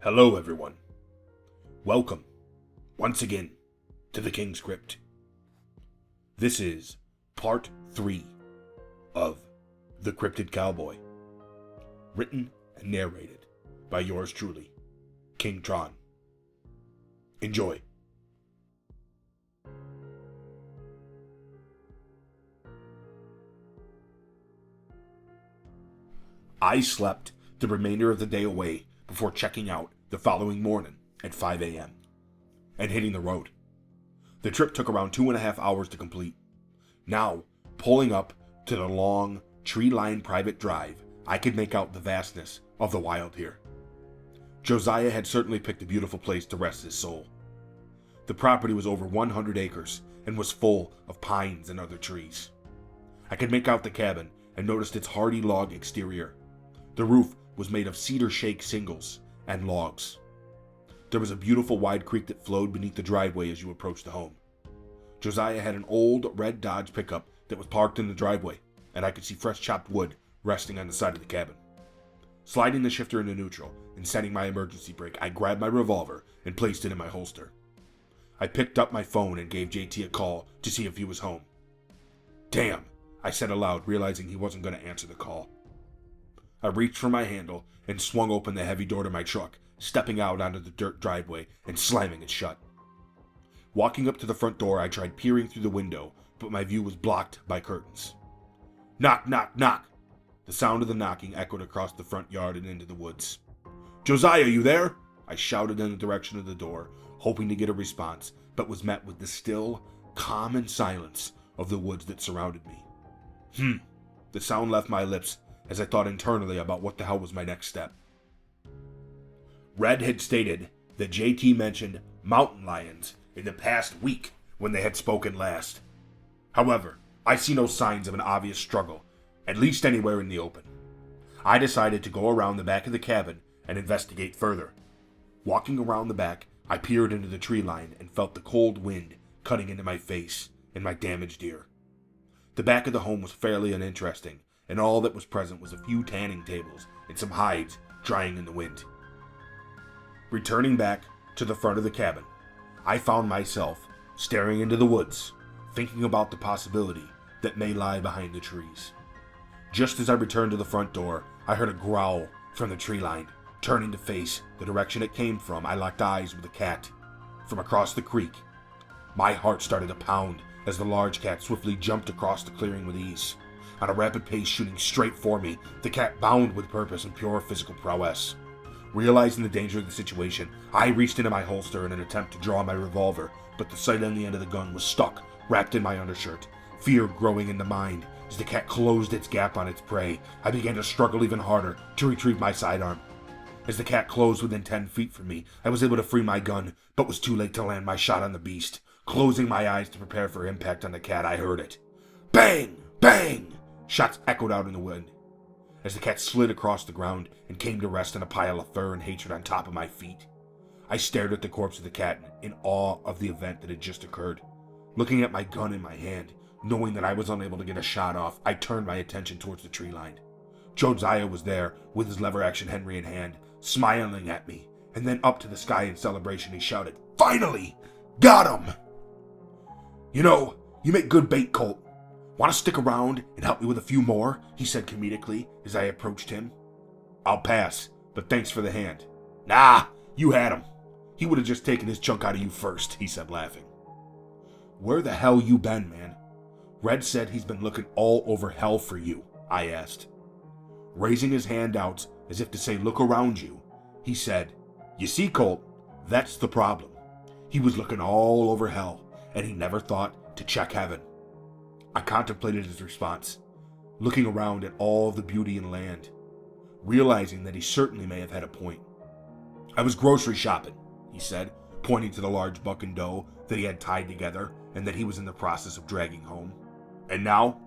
Hello everyone. Welcome, once again, to the King's Crypt. This is part 3 of The Cryptid Cowboy, written and narrated by yours truly, King Tron. Enjoy. I slept the remainder of the day away before checking out the following morning at 5 a.m. and hitting the road. The trip took around 2.5 hours to complete. Now, pulling up to the long, tree-lined private drive, I could make out the vastness of the wild here. Josiah had certainly picked a beautiful place to rest his soul. The property was over 100 acres and was full of pines and other trees. I could make out the cabin and noticed its hardy log exterior. The roof was made of cedar shake shingles and logs. There was a beautiful wide creek that flowed beneath the driveway as you approached the home. Josiah had an old red Dodge pickup that was parked in the driveway, and I could see fresh chopped wood resting on the side of the cabin. Sliding the shifter into neutral and setting my emergency brake, I grabbed my revolver and placed it in my holster. I picked up my phone and gave JT a call to see if he was home. "Damn," I said aloud, realizing he wasn't going to answer the call. I reached for my handle and swung open the heavy door to my truck, stepping out onto the dirt driveway and slamming it shut. Walking up to the front door, I tried peering through the window, but my view was blocked by curtains. "Knock, knock, knock!" The sound of the knocking echoed across the front yard and into the woods. "Josiah, you there?" I shouted in the direction of the door, hoping to get a response, but was met with the still, calm silence of the woods that surrounded me. The sound left my lips as I thought internally about what the hell was my next step. Red had stated that JT mentioned mountain lions in the past week when they had spoken last. However, I see no signs of an obvious struggle, at least anywhere in the open. I decided to go around the back of the cabin and investigate further. Walking around the back, I peered into the tree line and felt the cold wind cutting into my face and my damaged ear. The back of the home was fairly uninteresting, and all that was present was a few tanning tables and some hides drying in the wind. Returning back to the front of the cabin, I found myself staring into the woods, thinking about the possibility that may lie behind the trees. Just as I returned to the front door, I heard a growl from the tree line. Turning to face the direction it came from, I locked eyes with a cat from across the creek. My heart started to pound as the large cat swiftly jumped across the clearing with ease. On a rapid pace shooting straight for me, the cat bounded with purpose and pure physical prowess. Realizing the danger of the situation, I reached into my holster in an attempt to draw my revolver, but the sight on the end of the gun was stuck, wrapped in my undershirt. Fear growing in the mind as the cat closed its gap on its prey, I began to struggle even harder to retrieve my sidearm. As the cat closed within 10 feet from me, I was able to free my gun, but was too late to land my shot on the beast. Closing my eyes to prepare for impact on the cat, I heard it. Bang! Bang! Shots echoed out in the wind as the cat slid across the ground and came to rest on a pile of fur and hatred on top of my feet. I stared at the corpse of the cat in awe of the event that had just occurred. Looking at my gun in my hand, knowing that I was unable to get a shot off, I turned my attention towards the tree line. Josiah was there with his lever-action Henry in hand, smiling at me, and then up to the sky in celebration he shouted, "Finally! Got him! You know, you make good bait, Colt. Want to stick around and help me with a few more?" he said comedically as I approached him. "I'll pass, but thanks for the hand." "Nah, you had him. He would have just taken his chunk out of you first," he said, laughing. "Where the hell you been, man?" "Red said he's been looking all over hell for you," I asked. Raising his hand out as if to say, "Look around you," he said, "You see, Colt, that's the problem. He was looking all over hell, and he never thought to check heaven." I contemplated his response, looking around at all the beauty and land, realizing that he certainly may have had a point. "I was grocery shopping," he said, pointing to the large buck and doe that he had tied together and that he was in the process of dragging home. "And now,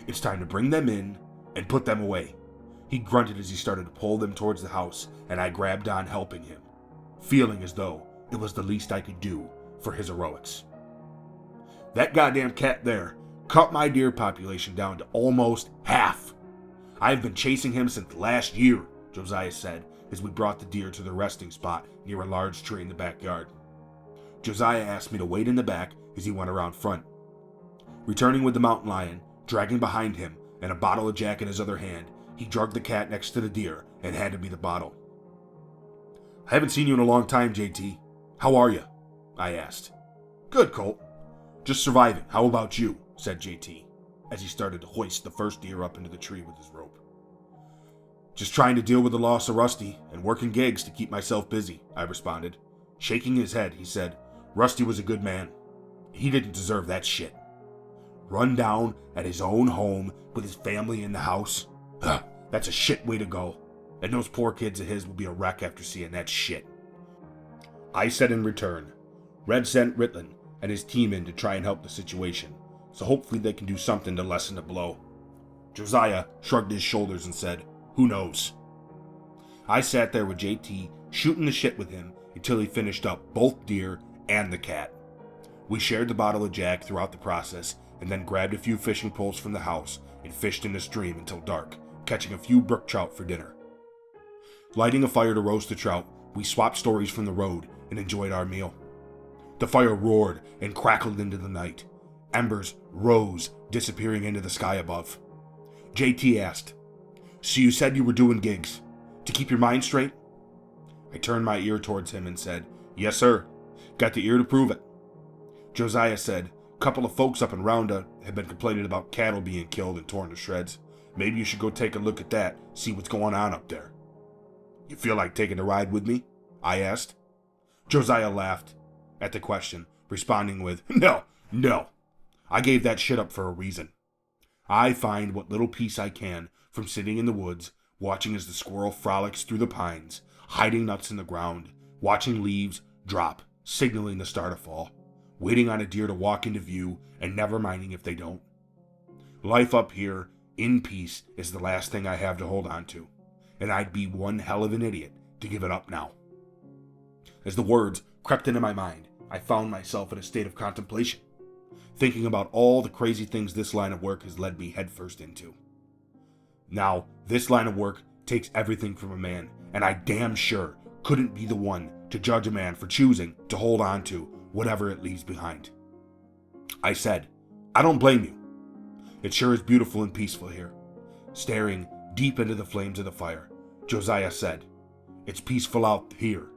it's time to bring them in and put them away." He grunted as he started to pull them towards the house, and I grabbed on helping him, feeling as though it was the least I could do for his heroics. "That goddamn cat there cut my deer population down to almost half. I've been chasing him since last year," Josiah said, as we brought the deer to the resting spot near a large tree in the backyard. Josiah asked me to wait in the back as he went around front. Returning with the mountain lion, dragging behind him, and a bottle of Jack in his other hand, he drugged the cat next to the deer and handed me the bottle. "I haven't seen you in a long time, JT. How are you?" I asked. "Good, Colt. Just surviving. How about you?" said JT, as he started to hoist the first deer up into the tree with his rope. "Just trying to deal with the loss of Rusty and working gigs to keep myself busy," I responded. Shaking his head, he said, "Rusty was a good man. He didn't deserve that shit. Run down at his own home with his family in the house. That's a shit way to go. And those poor kids of his will be a wreck after seeing that shit." I said in return, Red sent Ritlin and his team in to try and help the situation, so hopefully they can do something to lessen the blow. Josiah shrugged his shoulders and said, "Who knows?" I sat there with JT, shooting the shit with him until he finished up both deer and the cat. We shared the bottle of Jack throughout the process, and then grabbed a few fishing poles from the house and fished in the stream until dark, catching a few brook trout for dinner. Lighting a fire to roast the trout, we swapped stories from the road and enjoyed our meal. The fire roared and crackled into the night. Embers rose, disappearing into the sky above. JT asked, "So you said you were doing gigs to keep your mind straight?" I turned my ear towards him and said, "Yes, sir. Got the ear to prove it." Josiah said, "Couple of folks up in Rounda have been complaining about cattle being killed and torn to shreds. Maybe you should go take a look at that, see what's going on up there." "You feel like taking a ride with me?" I asked. Josiah laughed at the question, responding with, No. I gave that shit up for a reason. I find what little peace I can from sitting in the woods, watching as the squirrel frolics through the pines, hiding nuts in the ground, watching leaves drop, signaling the start of fall, waiting on a deer to walk into view and never minding if they don't. Life up here, in peace, is the last thing I have to hold on to, and I'd be one hell of an idiot to give it up now. As the words crept into my mind, I found myself in a state of contemplation, thinking about all the crazy things this line of work has led me headfirst into. Now, this line of work takes everything from a man, and I damn sure couldn't be the one to judge a man for choosing to hold on to whatever it leaves behind. I said, "I don't blame you. It sure is beautiful and peaceful here." Staring deep into the flames of the fire, Josiah said, "It's peaceful out here,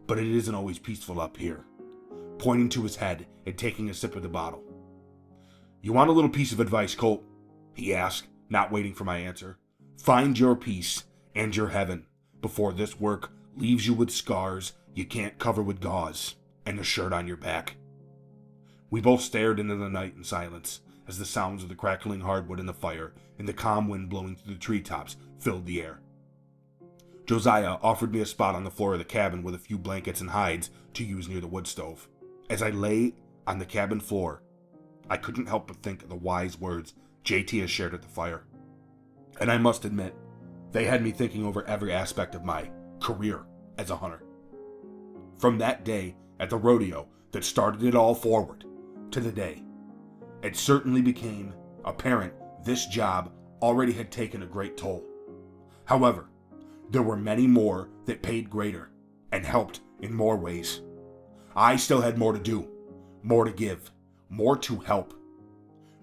but it isn't always peaceful up here," pointing to his head and taking a sip of the bottle. "You want a little piece of advice, Colt?" he asked, not waiting for my answer. "Find your peace and your heaven before this work leaves you with scars you can't cover with gauze and a shirt on your back." We both stared into the night in silence as the sounds of the crackling hardwood in the fire and the calm wind blowing through the treetops filled the air. Josiah offered me a spot on the floor of the cabin with a few blankets and hides to use near the wood stove. As I lay on the cabin floor, I couldn't help but think of the wise words JT has shared at the fire. And I must admit, they had me thinking over every aspect of my career as a hunter. From that day at the rodeo that started it all forward to the day, it certainly became apparent this job already had taken a great toll. However, there were many more that paid greater and helped in more ways. I still had more to do, more to give, more to help,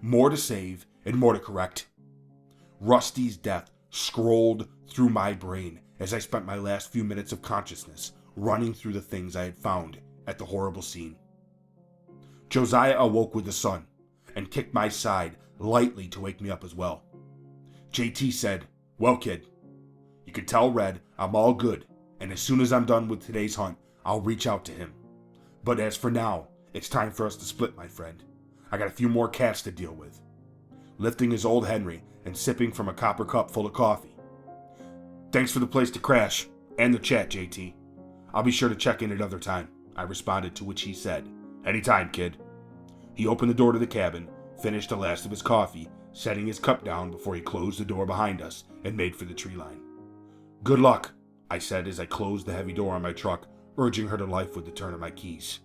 more to save, and more to correct. Rusty's death scrolled through my brain as I spent my last few minutes of consciousness running through the things I had found at the horrible scene. Josiah awoke with the sun and kicked my side lightly to wake me up as well. JT said, "Well, kid, you can tell Red I'm all good, and as soon as I'm done with today's hunt, I'll reach out to him. But as for now, it's time for us to split, my friend. I got a few more cats to deal with." Lifting his old Henry and sipping from a copper cup full of coffee. "Thanks for the place to crash and the chat, JT. I'll be sure to check in at other time," I responded, to which he said, "Anytime, kid." He opened the door to the cabin, finished the last of his coffee, setting his cup down before he closed the door behind us and made for the tree line. "Good luck," I said as I closed the heavy door on my truck, urging her to life with the turn of my keys.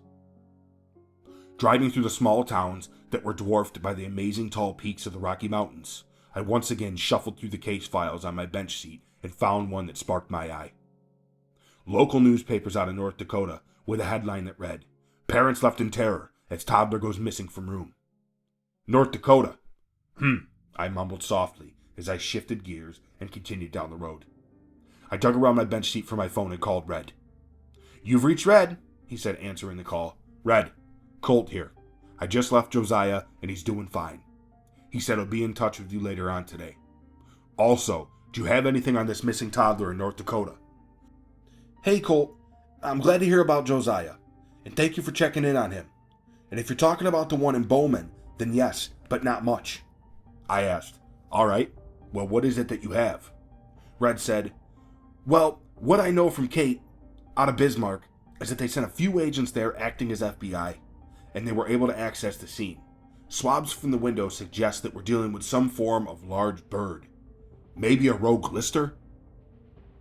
Driving through the small towns that were dwarfed by the amazing tall peaks of the Rocky Mountains, I once again shuffled through the case files on my bench seat and found one that sparked my eye. Local newspapers out of North Dakota with a headline that read, "Parents left in terror as toddler goes missing from room." North Dakota. I mumbled softly as I shifted gears and continued down the road. I dug around my bench seat for my phone and called Red. "You've reached Red," he said, answering the call. "Red, Colt here. I just left Josiah and he's doing fine. He said he'll be in touch with you later on today. Also, do you have anything on this missing toddler in North Dakota?" "Hey, Colt. I'm glad to hear about Josiah, and thank you for checking in on him. And if you're talking about the one in Bowman, then yes, but not much." I asked. "All right. Well, what is it that you have?" Red said, "Well, what I know from Kate, out of Bismarck, is that they sent a few agents there acting as FBI, and they were able to access the scene. Swabs from the window suggest that we're dealing with some form of large bird. Maybe a rogue lister?"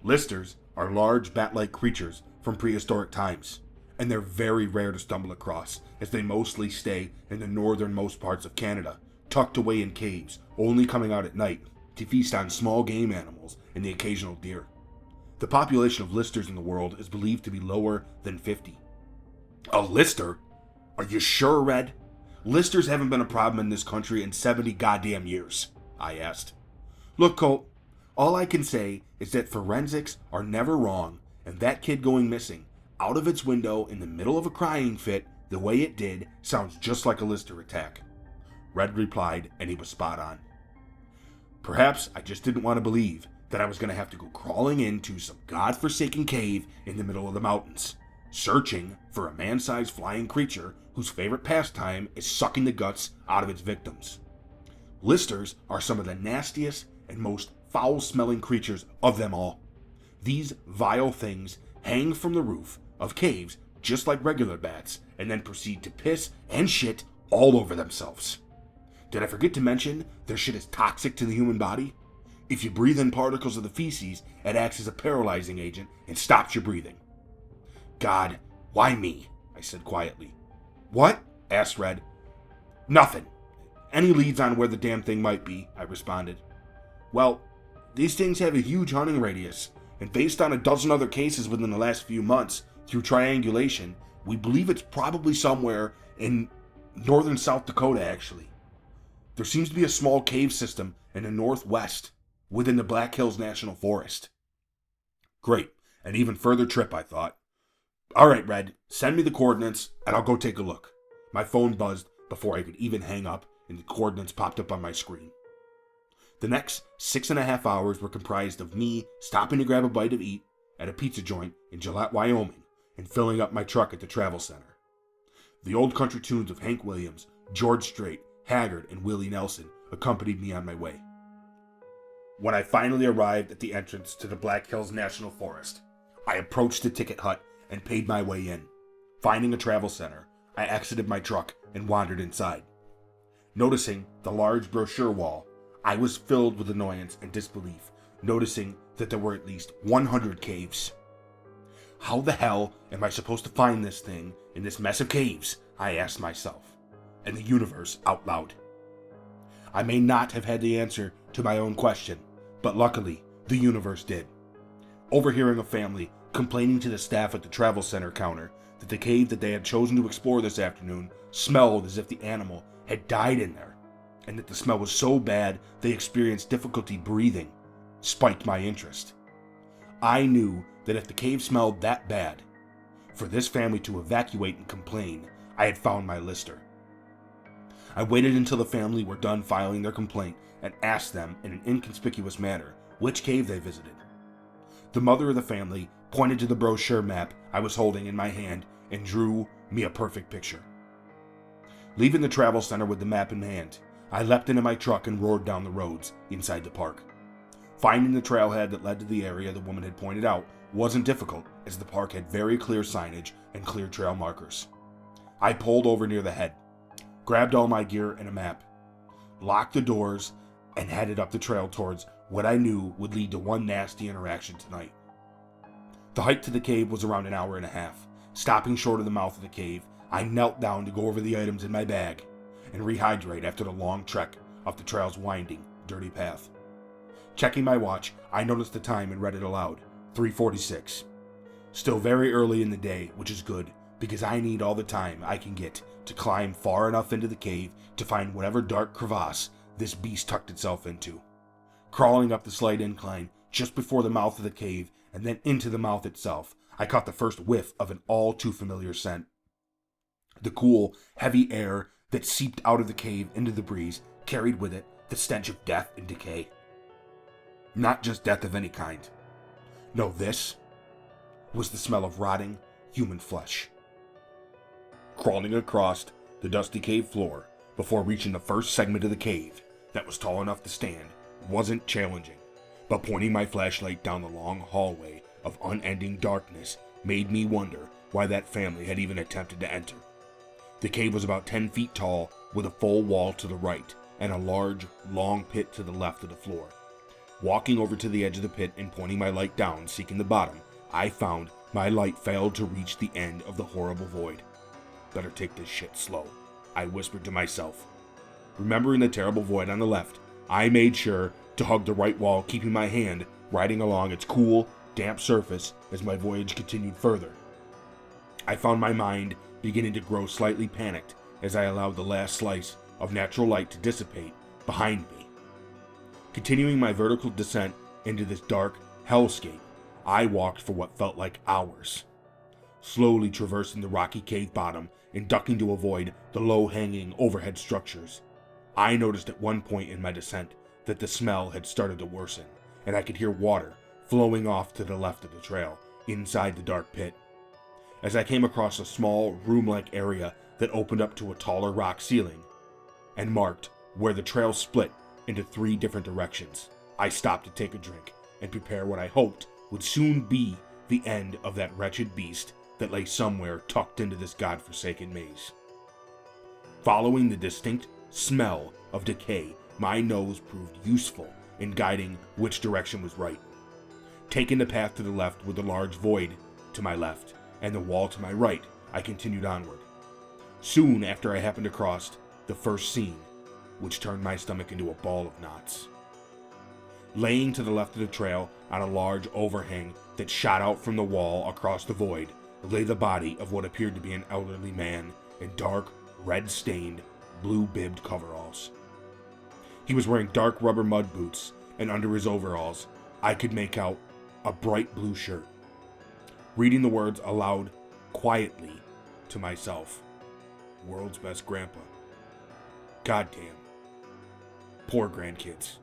Listers are large bat-like creatures from prehistoric times, and they're very rare to stumble across, as they mostly stay in the northernmost parts of Canada, tucked away in caves, only coming out at night to feast on small game animals and the occasional deer. The population of listers in the world is believed to be lower than 50. "A lister? Are you sure, Red? Listers haven't been a problem in this country in 70 goddamn years," I asked. "Look, Colt, all I can say is that forensics are never wrong, and that kid going missing out of its window in the middle of a crying fit the way it did sounds just like a lister attack." Red replied, and he was spot on. Perhaps I just didn't want to believe that I was going to have to go crawling into some godforsaken cave in the middle of the mountains, searching for a man-sized flying creature whose favorite pastime is sucking the guts out of its victims. Listers are some of the nastiest and most foul-smelling creatures of them all. These vile things hang from the roof of caves just like regular bats, and then proceed to piss and shit all over themselves. Did I forget to mention their shit is toxic to the human body? If you breathe in particles of the feces, it acts as a paralyzing agent and stops your breathing. "God, why me?" I said quietly. "What?" asked Red. "Nothing. Any leads on where the damn thing might be?" I responded. "Well, these things have a huge hunting radius, and based on a dozen other cases within the last few months, through triangulation, we believe it's probably somewhere in northern South Dakota, actually. There seems to be a small cave system in the northwest, within the Black Hills National Forest." Great, an even further trip, I thought. "All right, Red, send me the coordinates, and I'll go take a look." My phone buzzed before I could even hang up, and the coordinates popped up on my screen. The next 6.5 hours were comprised of me stopping to grab a bite to eat at a pizza joint in Gillette, Wyoming, and filling up my truck at the travel center. The old country tunes of Hank Williams, George Strait, Haggard, and Willie Nelson accompanied me on my way. When I finally arrived at the entrance to the Black Hills National Forest, I approached the ticket hut and paid my way in. Finding a travel center, I exited my truck and wandered inside. Noticing the large brochure wall, I was filled with annoyance and disbelief, noticing that there were at least 100 caves. How the hell am I supposed to find this thing in this mess of caves? I asked myself, and the universe out loud. I may not have had the answer to my own question, but luckily, the universe did. Overhearing a family complaining to the staff at the travel center counter that the cave that they had chosen to explore this afternoon smelled as if the animal had died in there, and that the smell was so bad they experienced difficulty breathing, spiked my interest. I knew that if the cave smelled that bad, for this family to evacuate and complain, I had found my lister. I waited until the family were done filing their complaint and asked them in an inconspicuous manner which cave they visited. The mother of the family pointed to the brochure map I was holding in my hand and drew me a perfect picture. Leaving the travel center with the map in hand, I leapt into my truck and roared down the roads inside the park. Finding the trailhead that led to the area the woman had pointed out wasn't difficult, as the park had very clear signage and clear trail markers. I pulled over near the head, grabbed all my gear and a map, locked the doors, and headed up the trail towards what I knew would lead to one nasty interaction tonight. The hike to the cave was around an hour and a half. Stopping short of the mouth of the cave, I knelt down to go over the items in my bag and rehydrate after the long trek up the trail's winding, dirty path. Checking my watch, I noticed the time and read it aloud, 3:46. Still very early in the day, which is good, because I need all the time I can get to climb far enough into the cave to find whatever dark crevasse this beast tucked itself into. Crawling up the slight incline, just before the mouth of the cave, and then into the mouth itself, I caught the first whiff of an all too familiar scent. The cool, heavy air that seeped out of the cave into the breeze carried with it the stench of death and decay. Not just death of any kind. No, this was the smell of rotting human flesh. Crawling across the dusty cave floor before reaching the first segment of the cave that was tall enough to stand wasn't challenging, but pointing my flashlight down the long hallway of unending darkness made me wonder why that family had even attempted to enter. The cave was about 10 feet tall, with a full wall to the right and a large, long pit to the left of the floor. Walking over to the edge of the pit and pointing my light down, seeking the bottom, I found my light failed to reach the end of the horrible void. Better take this shit slow, I whispered to myself. Remembering the terrible void on the left, I made sure to hug the right wall, keeping my hand riding along its cool, damp surface as my voyage continued further. I found my mind beginning to grow slightly panicked as I allowed the last slice of natural light to dissipate behind me. Continuing my vertical descent into this dark hellscape, I walked for what felt like hours, slowly traversing the rocky cave bottom and ducking to avoid the low-hanging overhead structures. I noticed at one point in my descent that the smell had started to worsen, and I could hear water flowing off to the left of the trail, inside the dark pit. As I came across a small, room-like area that opened up to a taller rock ceiling, and marked where the trail split into 3 different directions, I stopped to take a drink and prepare what I hoped would soon be the end of that wretched beast that lay somewhere tucked into this godforsaken maze. Following the distinct smell of decay, my nose proved useful in guiding which direction was right. Taking the path to the left with the large void to my left and the wall to my right, I continued onward. Soon after, I happened across the first scene, which turned my stomach into a ball of knots. Laying to the left of the trail, on a large overhang that shot out from the wall across the void, lay the body of what appeared to be an elderly man in dark, red-stained, blue-bibbed coveralls. He was wearing dark rubber mud boots, and under his overalls, I could make out a bright blue shirt. Reading the words aloud quietly to myself, "World's best grandpa. Goddamn. Poor grandkids."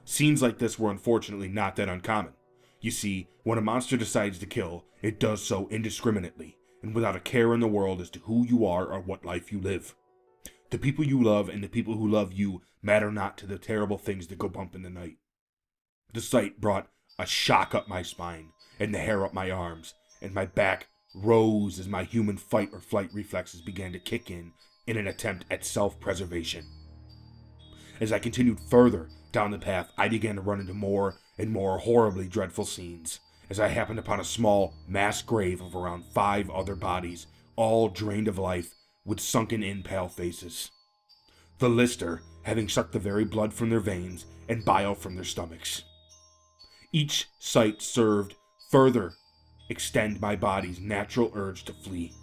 Scenes like this were unfortunately not that uncommon. You see, when a monster decides to kill, it does so indiscriminately, and without a care in the world as to who you are or what life you live. The people you love and the people who love you matter not to the terrible things that go bump in the night. The sight brought a shock up my spine, and the hair up my arms, and my back rose as my human fight or flight reflexes began to kick in an attempt at self-preservation. As I continued further down the path, I began to run into more and more horribly dreadful scenes, as I happened upon a small mass grave of around 5 other bodies, all drained of life, with sunken-in pale faces. The lister having sucked the very blood from their veins and bile from their stomachs. Each sight served further extend my body's natural urge to flee.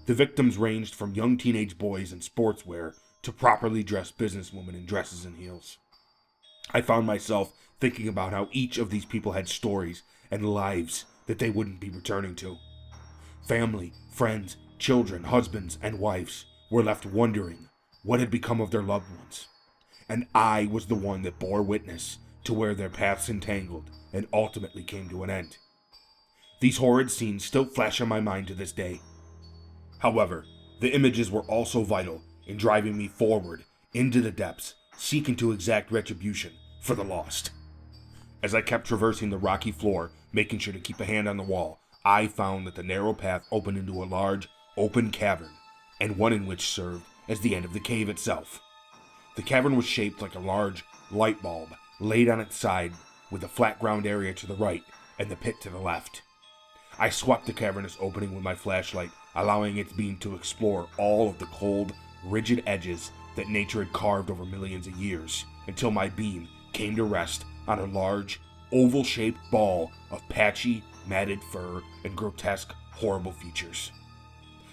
The victims ranged from young teenage boys in sportswear to properly dressed businesswomen in dresses and heels. I found myself thinking about how each of these people had stories and lives that they wouldn't be returning to. Family, friends, children, husbands, and wives were left wondering what had become of their loved ones. And I was the one that bore witness to where their paths entangled and ultimately came to an end. These horrid scenes still flash on my mind to this day. However, the images were also vital in driving me forward into the depths, seeking to exact retribution for the lost. As I kept traversing the rocky floor, making sure to keep a hand on the wall, I found that the narrow path opened into a large, open cavern, and one in which served as the end of the cave itself. The cavern was shaped like a large light bulb laid on its side, with the flat ground area to the right and the pit to the left. I swept the cavernous opening with my flashlight, allowing its beam to explore all of the cold, rigid edges that nature had carved over millions of years, until my beam came to rest on a large, oval-shaped ball of patchy, matted fur and grotesque, horrible features.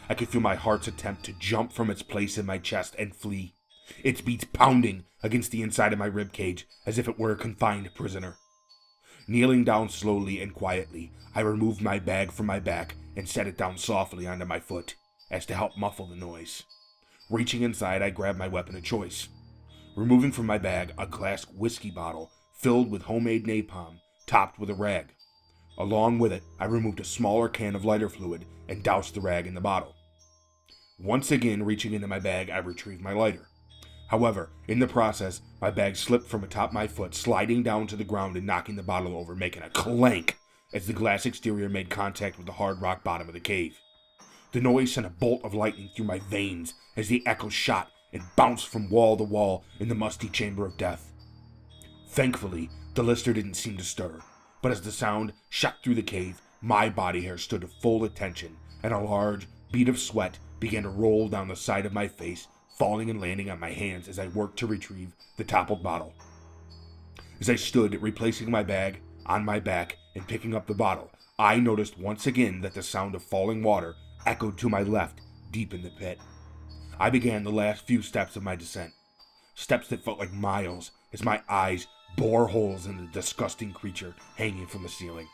I could feel my heart's attempt to jump from its place in my chest and flee, its beats pounding against the inside of my ribcage as if it were a confined prisoner. Kneeling down slowly and quietly, I removed my bag from my back and set it down softly onto my foot, as to help muffle the noise. Reaching inside, I grabbed my weapon of choice. Removing from my bag a glass whiskey bottle filled with homemade napalm, topped with a rag. Along with it, I removed a smaller can of lighter fluid and doused the rag in the bottle. Once again, reaching into my bag, I retrieved my lighter. However, in the process, my bag slipped from atop my foot, sliding down to the ground and knocking the bottle over, making a clank as the glass exterior made contact with the hard rock bottom of the cave. The noise sent a bolt of lightning through my veins as the echo shot and bounced from wall to wall in the musty chamber of death. Thankfully, the lister didn't seem to stir, but as the sound shot through the cave, my body hair stood to full attention, and a large bead of sweat began to roll down the side of my face, falling and landing on my hands as I worked to retrieve the toppled bottle. As I stood, replacing my bag on my back and picking up the bottle, I noticed once again that the sound of falling water echoed to my left, deep in the pit. I began the last few steps of my descent, steps that felt like miles as my eyes bore holes in the disgusting creature hanging from the ceiling.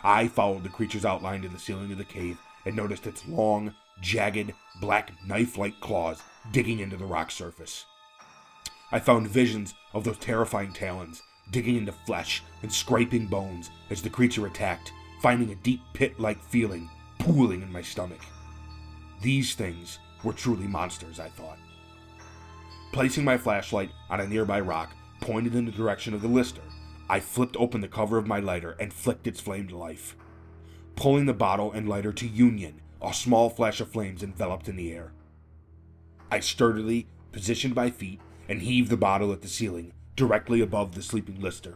I followed the creature's outline to the ceiling of the cave and noticed its long, jagged, black knife-like claws digging into the rock surface. I found visions of those terrifying talons digging into flesh and scraping bones as the creature attacked, finding a deep pit-like feeling pooling in my stomach. These things were truly monsters, I thought. Placing my flashlight on a nearby rock, pointed in the direction of the lister, I flipped open the cover of my lighter and flicked its flame to life. Pulling the bottle and lighter to union, a small flash of flames enveloped in the air. I sturdily positioned my feet and heaved the bottle at the ceiling, directly above the sleeping lister.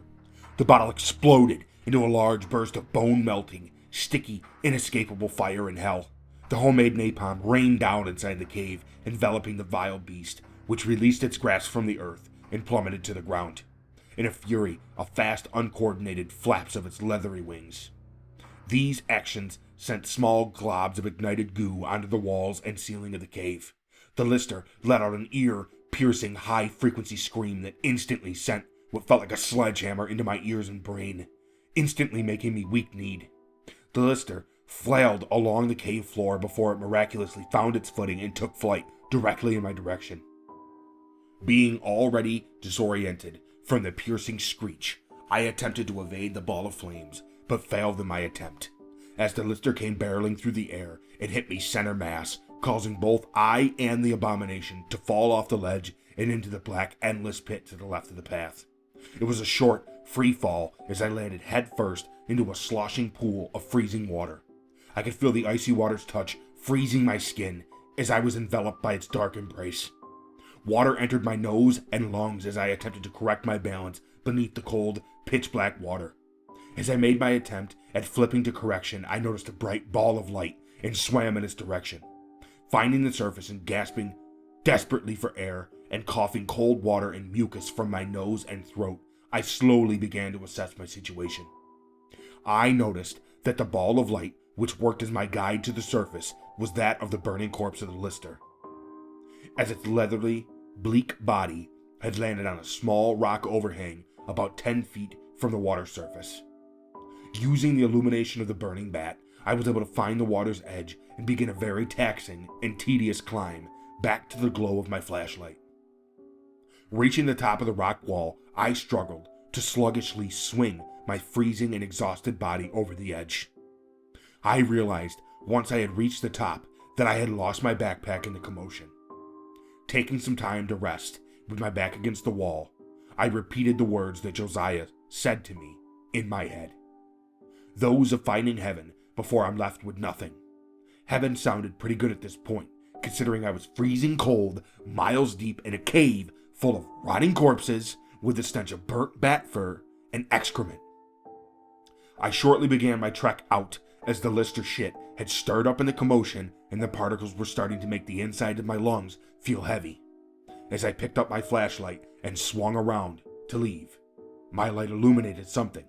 The bottle exploded into a large burst of bone-melting, sticky, inescapable fire in hell. The homemade napalm rained down inside the cave, enveloping the vile beast, which released its grasp from the earth and plummeted to the ground, in a fury of fast, uncoordinated flaps of its leathery wings. These actions sent small globs of ignited goo onto the walls and ceiling of the cave. The lister let out an ear-piercing, high-frequency scream that instantly sent what felt like a sledgehammer into my ears and brain, instantly making me weak-kneed. The lister flailed along the cave floor before it miraculously found its footing and took flight directly in my direction. Being already disoriented from the piercing screech, I attempted to evade the ball of flames, but failed in my attempt. As the lister came barreling through the air, it hit me center mass, causing both I and the abomination to fall off the ledge and into the black, endless pit to the left of the path. It was a short, free fall as I landed headfirst into a sloshing pool of freezing water. I could feel the icy water's touch freezing my skin as I was enveloped by its dark embrace. Water entered my nose and lungs as I attempted to correct my balance beneath the cold, pitch-black water. As I made my attempt at flipping to correction, I noticed a bright ball of light and swam in its direction. Finding the surface and gasping desperately for air and coughing cold water and mucus from my nose and throat, I slowly began to assess my situation. I noticed that the ball of light, which worked as my guide to the surface, was that of the burning corpse of the lister, as its leathery, bleak body had landed on a small rock overhang about 10 feet from the water surface. Using the illumination of the burning bat, I was able to find the water's edge and begin a very taxing and tedious climb back to the glow of my flashlight. Reaching the top of the rock wall, I struggled to sluggishly swing my freezing and exhausted body over the edge. I realized, once I had reached the top, that I had lost my backpack in the commotion. Taking some time to rest, with my back against the wall, I repeated the words that Josiah said to me in my head. Those of finding heaven before I'm left with nothing. Heaven sounded pretty good at this point, considering I was freezing cold, miles deep in a cave full of rotting corpses with the stench of burnt bat fur and excrement. I shortly began my trek out as the lister shit had stirred up in the commotion and the particles were starting to make the inside of my lungs feel heavy. As I picked up my flashlight and swung around to leave, my light illuminated something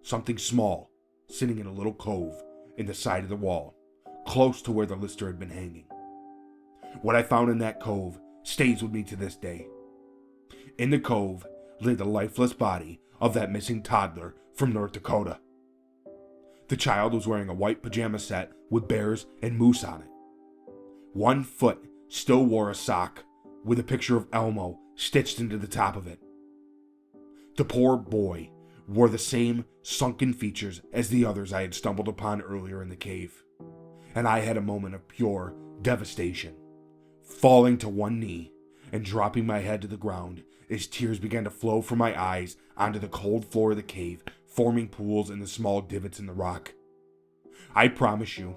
something small, sitting in a little cove in the side of the wall, close to where the lister had been hanging. What I found in that cove stays with me to this day. In the cove lay the lifeless body of that missing toddler from North Dakota. The child was wearing a white pajama set with bears and moose on it. One foot still wore a sock with a picture of Elmo stitched into the top of it. The poor boy wore the same sunken features as the others I had stumbled upon earlier in the cave, and I had a moment of pure devastation, falling to one knee and dropping my head to the ground as tears began to flow from my eyes onto the cold floor of the cave, forming pools in the small divots in the rock. I promise you,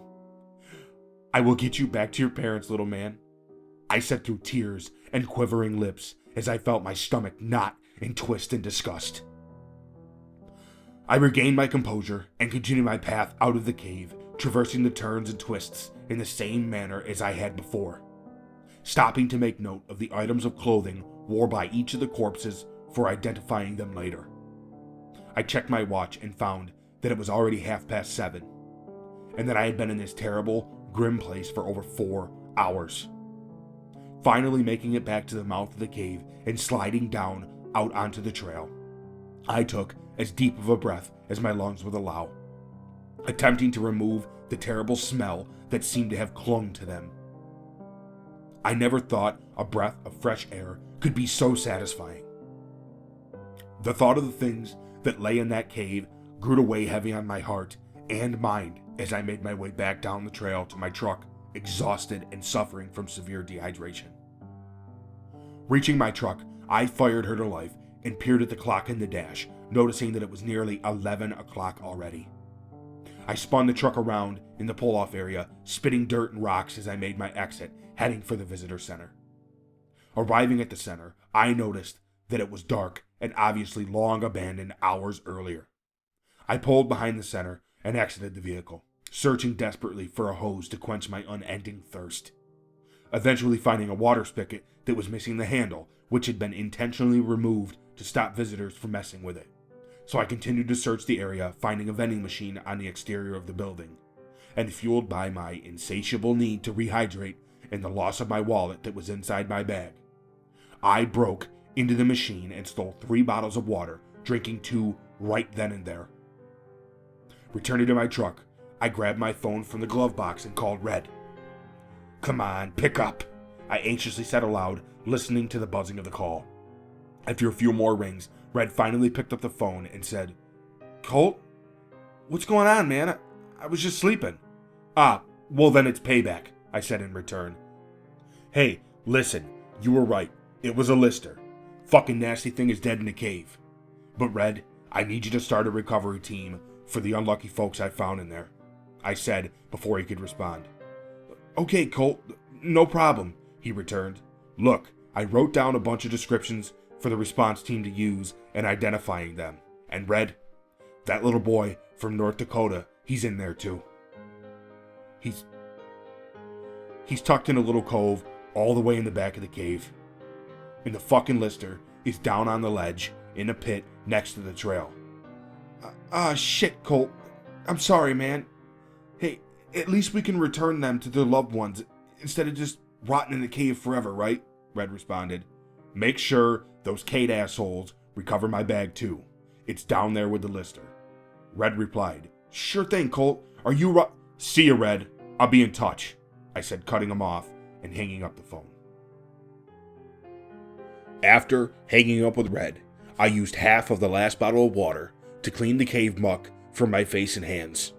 I will get you back to your parents, little man, I said through tears and quivering lips as I felt my stomach knot and twist in disgust. I regained my composure and continued my path out of the cave, traversing the turns and twists in the same manner as I had before, stopping to make note of the items of clothing worn by each of the corpses for identifying them later. I checked my watch and found that it was already 7:30, and that I had been in this terrible, grim place for over 4 hours. Finally making it back to the mouth of the cave and sliding down out onto the trail, I took as deep of a breath as my lungs would allow, attempting to remove the terrible smell that seemed to have clung to them. I never thought a breath of fresh air could be so satisfying. The thought of the things that lay in that cave grew to weigh heavy on my heart and mind as I made my way back down the trail to my truck, exhausted and suffering from severe dehydration. Reaching my truck, I fired her to life and peered at the clock in the dash, noticing that it was nearly 11 o'clock already. I spun the truck around in the pull-off area, spitting dirt and rocks as I made my exit, heading for the visitor center. Arriving at the center, I noticed that it was dark and obviously long abandoned hours earlier. I pulled behind the center and exited the vehicle, searching desperately for a hose to quench my unending thirst. Eventually finding a water spigot that was missing the handle, which had been intentionally removed to stop visitors from messing with it. So I continued to search the area, finding a vending machine on the exterior of the building, and fueled by my insatiable need to rehydrate and the loss of my wallet that was inside my bag, I broke into the machine and stole 3 bottles of water, drinking 2 right then and there. Returning to my truck, I grabbed my phone from the glove box and called Red. "Come on, pick up," I anxiously said aloud, listening to the buzzing of the call. After a few more rings, Red finally picked up the phone and said, "Colt? What's going on, man? I was just sleeping." "Ah, well then it's payback," I said in return. "Hey, listen, you were right. It was a lister. Fucking nasty thing is dead in the cave. But Red, I need you to start a recovery team for the unlucky folks I found in there," I said before he could respond. "Okay, Colt, no problem," he returned. "Look, I wrote down a bunch of descriptions for the response team to use and identifying them. And Red, that little boy from North Dakota, he's in there too. He's tucked in a little cove all the way in the back of the cave. And the fucking lister is down on the ledge in a pit next to the trail." Shit, Colt. I'm sorry, man. Hey, at least we can return them to their loved ones instead of just rotting in the cave forever, right?" Red responded. "Make sure those Kate assholes recover my bag too. It's down there with the lister." Red replied, "Sure thing, Colt. Are you See you, Red. I'll be in touch," I said, cutting him off and hanging up the phone. After hanging up with Red, I used half of the last bottle of water to clean the cave muck from my face and hands.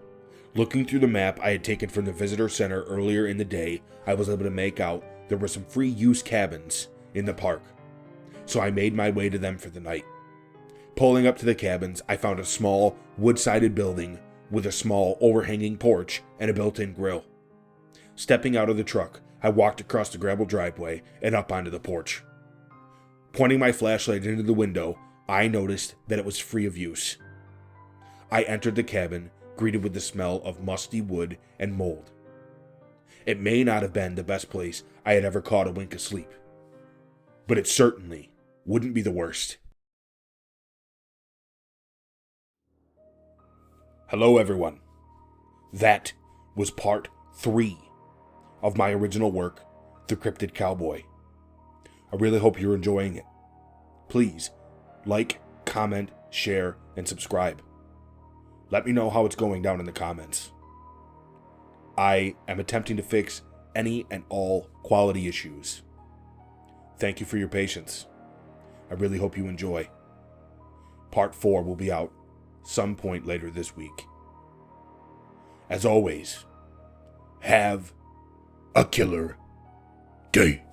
Looking through the map I had taken from the visitor center earlier in the day, I was able to make out there were some free use cabins in the park, so I made my way to them for the night. Pulling up to the cabins, I found a small wood-sided building with a small overhanging porch and a built-in grill. Stepping out of the truck, I walked across the gravel driveway and up onto the porch. Pointing my flashlight into the window, I noticed that it was free of use. I entered the cabin, greeted with the smell of musty wood and mold. It may not have been the best place I had ever caught a wink of sleep, but it certainly wouldn't be the worst. Hello, everyone. That was part 3 of my original work, The Cryptid Cowboy. I really hope you're enjoying it. Please, like, comment, share, and subscribe. Let me know how it's going down in the comments. I am attempting to fix any and all quality issues. Thank you for your patience. I really hope you enjoy. Part 4 will be out some point later this week. As always, have a killer day.